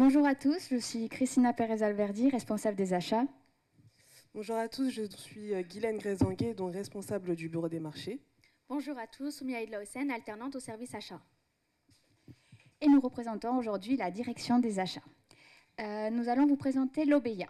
Bonjour à tous, je suis Christina Pérez-Alverdi, responsable des achats. Bonjour à tous, je suis Guylaine Grézanguet, donc responsable du bureau des marchés. Bonjour à tous, Soumia Idlaosen, alternante au service achat. Et nous représentons aujourd'hui la direction des achats. Nous allons vous présenter l'OBEIA.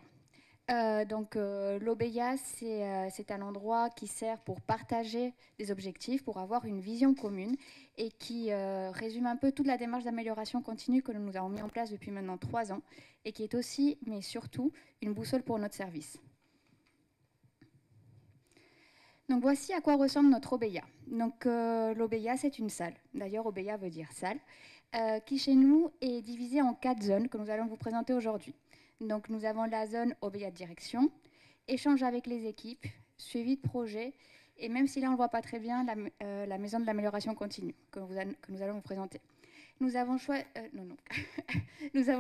L'OBEIA, c'est un endroit qui sert pour partager des objectifs, pour avoir une vision commune et qui résume un peu toute la démarche d'amélioration continue que nous avons mis en place depuis maintenant 3 ans et qui est aussi, mais surtout, une boussole pour notre service. Donc voici à quoi ressemble notre OBEIA. L'OBEIA, c'est une salle. D'ailleurs, OBEIA veut dire salle, qui chez nous est divisée en 4 zones que nous allons vous présenter aujourd'hui. Donc nous avons la zone OBEIA de direction, échange avec les équipes, suivi de projet, et même si là on ne le voit pas très bien, la maison de l'amélioration continue que nous allons vous présenter. Nous avons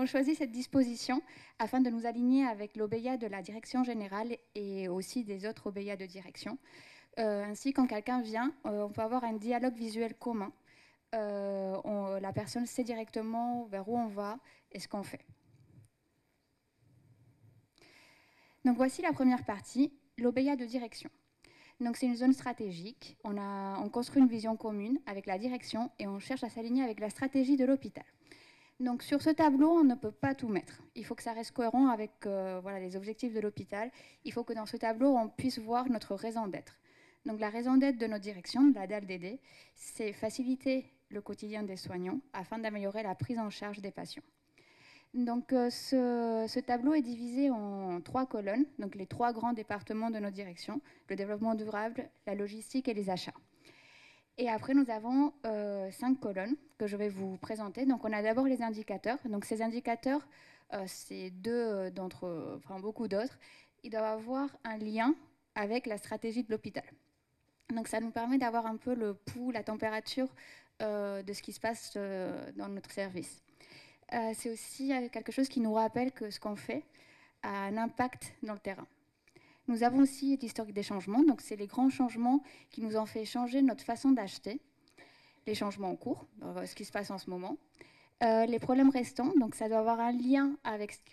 choisi cette disposition afin de nous aligner avec l'OBEIA de la direction générale et aussi des autres OBEIA de direction. Ainsi, quand quelqu'un vient, on peut avoir un dialogue visuel commun. La personne sait directement vers où on va et ce qu'on fait. Donc voici la première partie, l'OBEIA de direction. Donc c'est une zone stratégique, on construit une vision commune avec la direction et on cherche à s'aligner avec la stratégie de l'hôpital. Donc sur ce tableau, on ne peut pas tout mettre. Il faut que ça reste cohérent avec les objectifs de l'hôpital. Il faut que dans ce tableau, on puisse voir notre raison d'être. Donc la raison d'être de notre direction, de la DALDD, c'est faciliter le quotidien des soignants afin d'améliorer la prise en charge des patients. Donc ce tableau est divisé en 3 colonnes, donc les 3 grands départements de notre direction, le développement durable, la logistique et les achats. Et après, nous avons 5 colonnes que je vais vous présenter. Donc on a d'abord les indicateurs. Donc ces indicateurs, c'est beaucoup d'autres, ils doivent avoir un lien avec la stratégie de l'hôpital. Donc ça nous permet d'avoir un peu le pouls, la température de ce qui se passe dans notre service. C'est aussi quelque chose qui nous rappelle que ce qu'on fait a un impact dans le terrain. Nous avons aussi l'historique des changements, donc c'est les grands changements qui nous ont fait changer notre façon d'acheter, les changements en cours, ce qui se passe en ce moment. Les problèmes restants, donc ça doit avoir un lien avec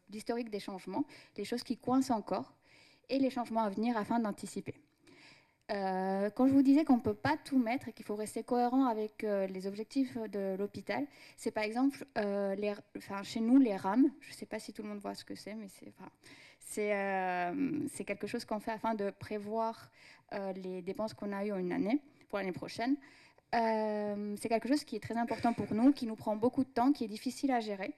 l'historique des changements, les choses qui coincent encore, et les changements à venir afin d'anticiper. Quand je vous disais qu'on ne peut pas tout mettre et qu'il faut rester cohérent avec les objectifs de l'hôpital, c'est par exemple chez nous les RAM, je ne sais pas si tout le monde voit ce que c'est, mais c'est quelque chose qu'on fait afin de prévoir les dépenses qu'on a eues en une année pour l'année prochaine. C'est quelque chose qui est très important pour nous, qui nous prend beaucoup de temps, qui est difficile à gérer,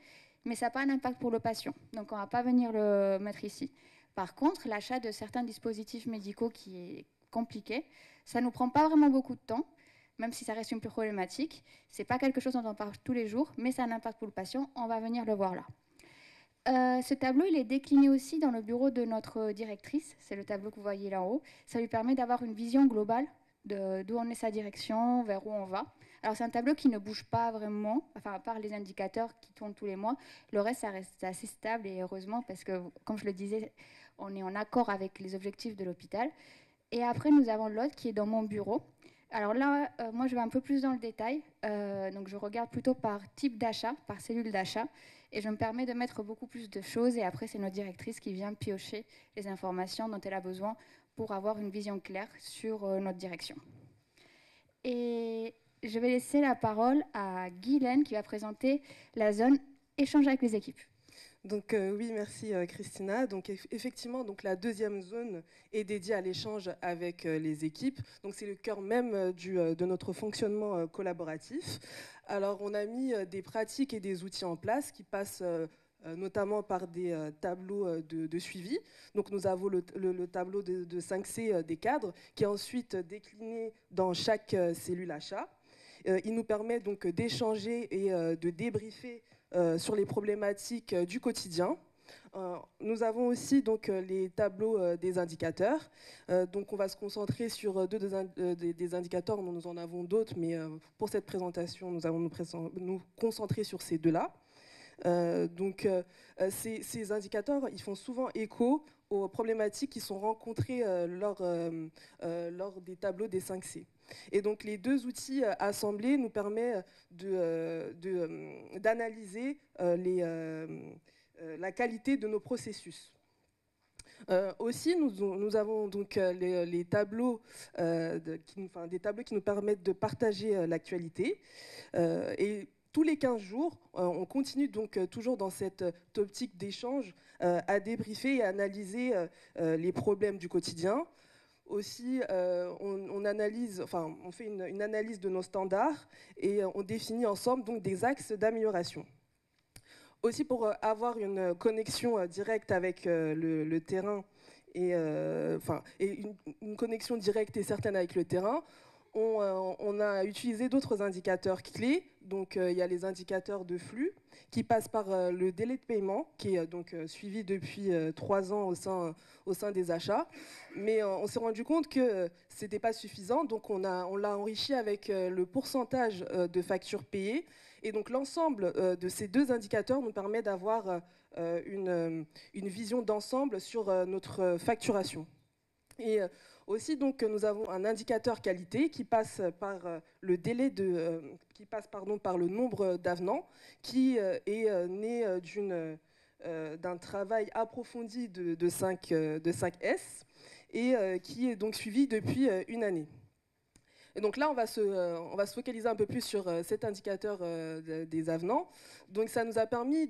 mais ça n'a pas un impact pour le patient, donc on ne va pas venir le mettre ici. Par contre, l'achat de certains dispositifs médicaux qui est compliqué. Ça ne nous prend pas vraiment beaucoup de temps, même si ça reste une problématique. Ce n'est pas quelque chose dont on parle tous les jours, mais ça a un impact pour le patient. On va venir le voir là. Ce tableau, il est décliné aussi dans le bureau de notre directrice. C'est le tableau que vous voyez là en haut. Ça lui permet d'avoir une vision globale d'où en est sa direction, vers où on va. Alors c'est un tableau qui ne bouge pas vraiment, enfin à part les indicateurs qui tournent tous les mois. Le reste, ça reste assez stable et heureusement parce que, comme je le disais, on est en accord avec les objectifs de l'hôpital. Et après, nous avons l'autre qui est dans mon bureau. Alors là, moi, je vais un peu plus dans le détail. Donc, je regarde plutôt par type d'achat, par cellule d'achat. Et je me permets de mettre beaucoup plus de choses. Et après, c'est notre directrice qui vient piocher les informations dont elle a besoin pour avoir une vision claire sur notre direction. Et je vais laisser la parole à Guylaine qui va présenter la zone échange avec les équipes. Donc oui, merci Christina. Donc effectivement, donc la deuxième zone est dédiée à l'échange avec les équipes. Donc c'est le cœur même de notre fonctionnement collaboratif. Alors on a mis des pratiques et des outils en place qui passent notamment par des tableaux de suivi. Donc nous avons le tableau de 5C des cadres qui est ensuite décliné dans chaque cellule achat. Il nous permet donc d'échanger et de débriefer sur les problématiques du quotidien. Nous avons aussi donc les tableaux des indicateurs. Donc on va se concentrer sur des indicateurs, nous en avons d'autres, mais pour cette présentation, nous allons nous concentrer sur ces deux-là. Ces indicateurs, ils font souvent écho aux problématiques qui sont rencontrées lors des tableaux des 5C. Et donc les deux outils assemblés nous permettent d'analyser la qualité de nos processus. Aussi, nous avons donc les tableaux, des tableaux qui nous permettent de partager l'actualité. Et tous les 15 jours, on continue donc toujours dans cette optique d'échange à débriefer et à analyser les problèmes du quotidien. Aussi, on fait une analyse de nos standards et on définit ensemble donc des axes d'amélioration. Aussi, pour avoir une connexion directe avec le terrain et une connexion directe et certaine avec le terrain, on a utilisé d'autres indicateurs clés. Donc, il y a les indicateurs de flux qui passent par le délai de paiement, qui est donc suivi depuis 3 ans au sein des achats. Mais on s'est rendu compte que ce n'était pas suffisant, donc on l'a enrichi avec le pourcentage de factures payées. Et donc l'ensemble de ces deux indicateurs nous permet d'avoir une vision d'ensemble sur notre facturation. Et aussi, donc, nous avons un indicateur qualité qui passe par le délai par le nombre d'avenants, qui est né d'un travail approfondi de 5S et qui est donc suivi depuis une année. Et donc là, on va se focaliser un peu plus sur cet indicateur des avenants. Donc ça nous a permis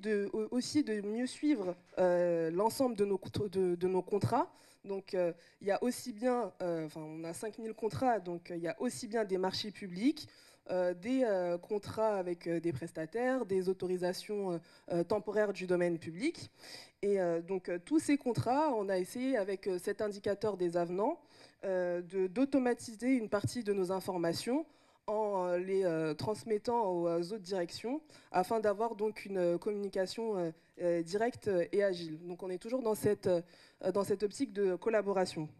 aussi de mieux suivre l'ensemble de nos contrats. Donc il y a aussi bien, on a 5000 contrats, donc il y a aussi bien des marchés publics, des contrats avec des prestataires, des autorisations temporaires du domaine public. Et donc tous ces contrats, on a essayé avec cet indicateur des avenants d'automatiser une partie de nos informations en les transmettant aux autres directions afin d'avoir donc une communication directe et agile. Donc on est toujours dans cette optique de collaboration.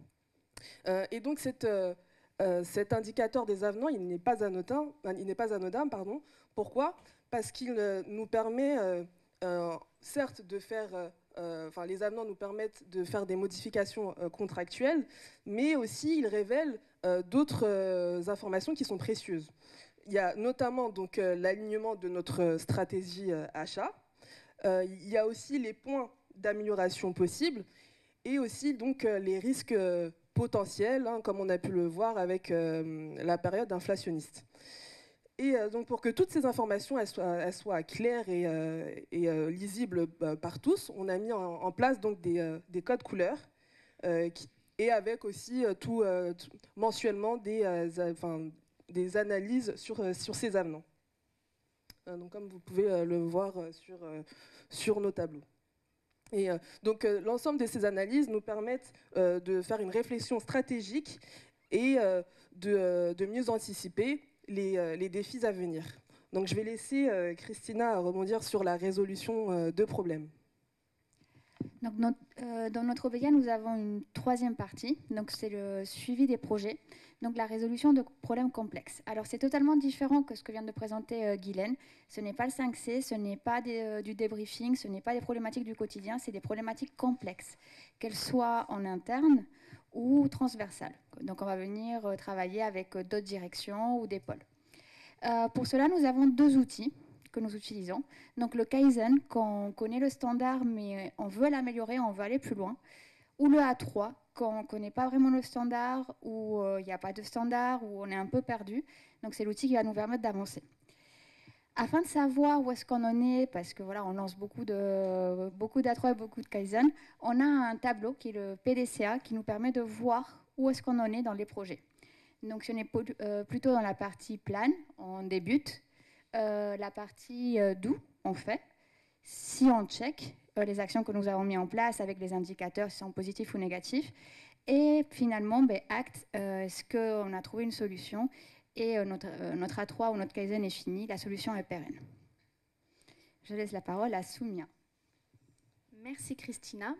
Et donc cet indicateur des avenants, il n'est pas anodin. Pourquoi ? Parce qu'il nous permet, certes, de faire... les avenants nous permettent de faire des modifications contractuelles, mais aussi ils révèlent d'autres informations qui sont précieuses. Il y a notamment donc l'alignement de notre stratégie achat. Il y a aussi les points d'amélioration possibles et aussi donc les risques potentiels, comme on a pu le voir avec la période inflationniste. Et donc pour que toutes ces informations elles soient claires et lisibles par tous, on a mis en place donc des codes couleurs et avec aussi mensuellement des analyses sur ces avenants. Donc comme vous pouvez le voir sur nos tableaux. Et donc l'ensemble de ces analyses nous permettent de faire une réflexion stratégique et de mieux anticiper les défis à venir. Donc je vais laisser Christina rebondir sur la résolution de problèmes. Donc dans notre OBEA, nous avons une troisième partie, donc c'est le suivi des projets, donc la résolution de problèmes complexes. Alors c'est totalement différent que ce que vient de présenter Guylaine. Ce n'est pas le 5C, ce n'est pas du débriefing, ce n'est pas des problématiques du quotidien, c'est des problématiques complexes, qu'elles soient en interne ou transversales. Donc on va venir travailler avec d'autres directions ou des pôles. Pour cela, nous avons deux outils que nous utilisons. Donc le Kaizen, quand on connaît le standard, mais on veut l'améliorer, on veut aller plus loin. Ou le A3, quand on ne connaît pas vraiment le standard, ou il n'y a pas de standard, ou on est un peu perdu. Donc c'est l'outil qui va nous permettre d'avancer. Afin de savoir où est-ce qu'on en est, parce que voilà, on lance beaucoup d'A3 et beaucoup de Kaizen, on a un tableau qui est le PDCA qui nous permet de voir où est-ce qu'on en est dans les projets. Donc on est plutôt dans la partie plan, on débute. La partie d'où on fait, si on check les actions que nous avons mises en place avec les indicateurs, si sont positifs ou négatifs, et finalement, acte, est-ce qu'on a trouvé une solution et notre A3 ou notre Kaizen est fini, la solution est pérenne. Je laisse la parole à Soumia. Merci Christina.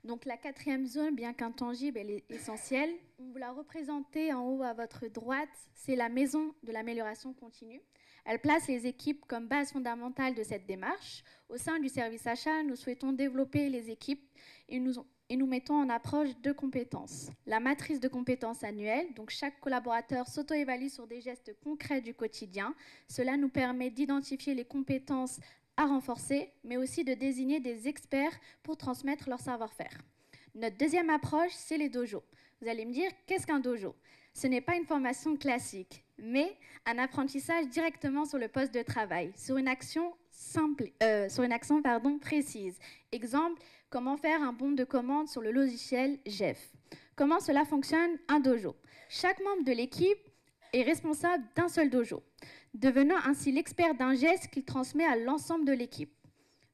Donc la quatrième zone, bien qu'intangible, elle est essentielle. Vous la représentez en haut à votre droite, c'est la maison de l'amélioration continue. Elle place les équipes comme base fondamentale de cette démarche. Au sein du service achat, nous souhaitons développer les équipes et nous et nous mettons en approche 2 compétences. La matrice de compétences annuelle, donc chaque collaborateur s'auto-évalue sur des gestes concrets du quotidien. Cela nous permet d'identifier les compétences à renforcer, mais aussi de désigner des experts pour transmettre leur savoir-faire. Notre deuxième approche, c'est les dojos. Vous allez me dire, qu'est-ce qu'un dojo ? Ce n'est pas une formation classique, mais un apprentissage directement sur le poste de travail, sur une action précise. Exemple, comment faire un bon de commande sur le logiciel GEF. Comment cela fonctionne un dojo ? Chaque membre de l'équipe est responsable d'un seul dojo, devenant ainsi l'expert d'un geste qu'il transmet à l'ensemble de l'équipe.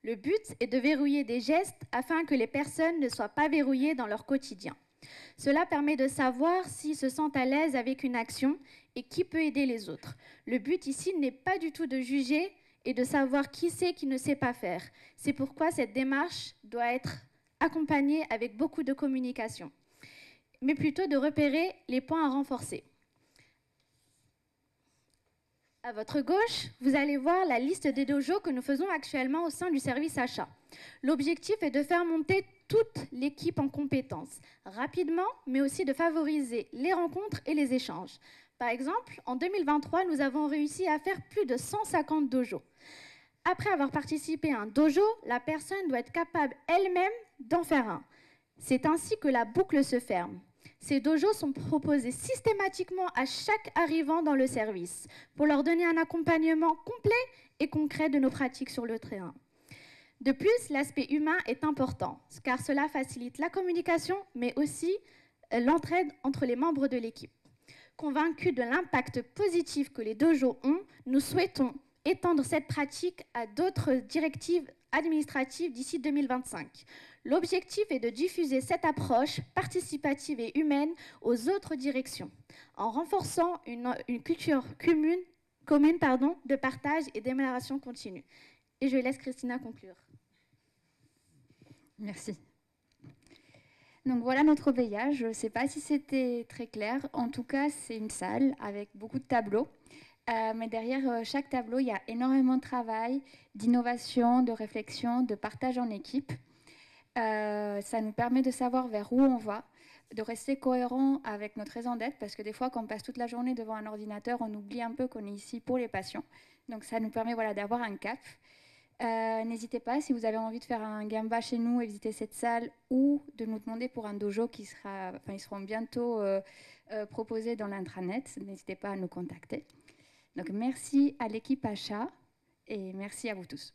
Le but est de verrouiller des gestes afin que les personnes ne soient pas verrouillées dans leur quotidien. Cela permet de savoir s'ils se sentent à l'aise avec une action et qui peut aider les autres. Le but ici n'est pas du tout de juger et de savoir qui sait qui ne sait pas faire. C'est pourquoi cette démarche doit être accompagnée avec beaucoup de communication, mais plutôt de repérer les points à renforcer. À votre gauche, vous allez voir la liste des dojos que nous faisons actuellement au sein du service achat. L'objectif est de faire monter toute l'équipe en compétences, rapidement, mais aussi de favoriser les rencontres et les échanges. Par exemple, en 2023, nous avons réussi à faire plus de 150 dojos. Après avoir participé à un dojo, la personne doit être capable elle-même d'en faire un. C'est ainsi que la boucle se ferme. Ces dojos sont proposés systématiquement à chaque arrivant dans le service pour leur donner un accompagnement complet et concret de nos pratiques sur le terrain. De plus, l'aspect humain est important, car cela facilite la communication, mais aussi l'entraide entre les membres de l'équipe. Convaincus de l'impact positif que les dojos ont, nous souhaitons étendre cette pratique à d'autres directives administratives d'ici 2025. L'objectif est de diffuser cette approche participative et humaine aux autres directions, en renforçant une culture commune de partage et d'amélioration continue. Et je laisse Christina conclure. Merci. Donc voilà notre veillage. Je ne sais pas si c'était très clair. En tout cas, c'est une salle avec beaucoup de tableaux. Mais derrière chaque tableau, il y a énormément de travail, d'innovation, de réflexion, de partage en équipe. Ça nous permet de savoir vers où on va, de rester cohérent avec notre raison d'être, parce que des fois, quand on passe toute la journée devant un ordinateur, on oublie un peu qu'on est ici pour les patients. Donc ça nous permet d'avoir un cap. N'hésitez pas, si vous avez envie de faire un gamba chez nous et visiter cette salle, ou de nous demander pour un dojo ils seront bientôt proposés dans l'intranet, n'hésitez pas à nous contacter. Donc merci à l'équipe achat et merci à vous tous.